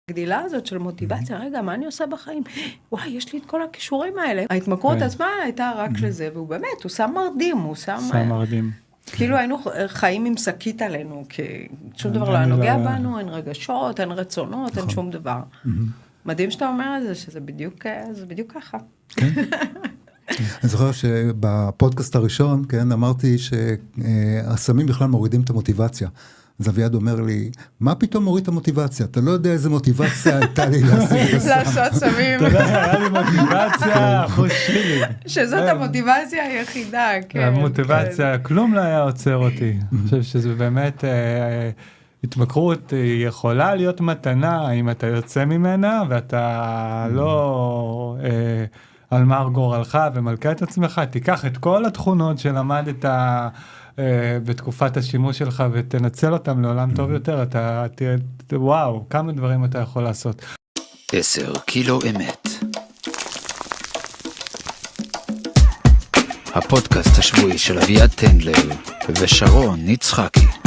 הגדילה הזאת של מוטיבציה, רגע, מה אני עושה בחיים? וואי, יש לי את כל הכישורים האלה. ההתמכרות עצמה הייתה רק לזה, והוא באמת, הוא שם מרדים, הוא שם מרדים. כאילו היינו חיים עם שקית עלינו, כי שום דבר לא נוגע בנו, אין רגשות, אין רצונות, אין שום דבר. מדהים שאתה אומר את זה, שזה בדיוק ככה. אני זוכר שבפודקאסט הראשון, כן, אמרתי שהסמים בכלל מורידים את המוטיבציה. אז אביעד אומר לי, מה פתאום מוריד את המוטיבציה? אתה לא יודע איזה מוטיבציה הייתה לי להשיג את הסם. לעשות סמים. אתה יודע, היה לי מוטיבציה, אחוז שלי. שזאת המוטיבציה היחידה, כן. המוטיבציה, כלום לא היה עוצר אותי. אני חושב שזה באמת, התמכרות יכולה להיות מתנה, אם אתה יוצא ממנה, ואתה לא על מר גורלך ומלכה את עצמך, תיקח את כל התכונות שלמדת בתקופת השימוש שלך, ותנצל אותם לעולם טוב יותר, אתה תראה, וואו, כמה דברים אתה יכול לעשות. 10 קילו אמת. הפודקאסט השבועי של אביעד טנדלר ושרון יצחקי.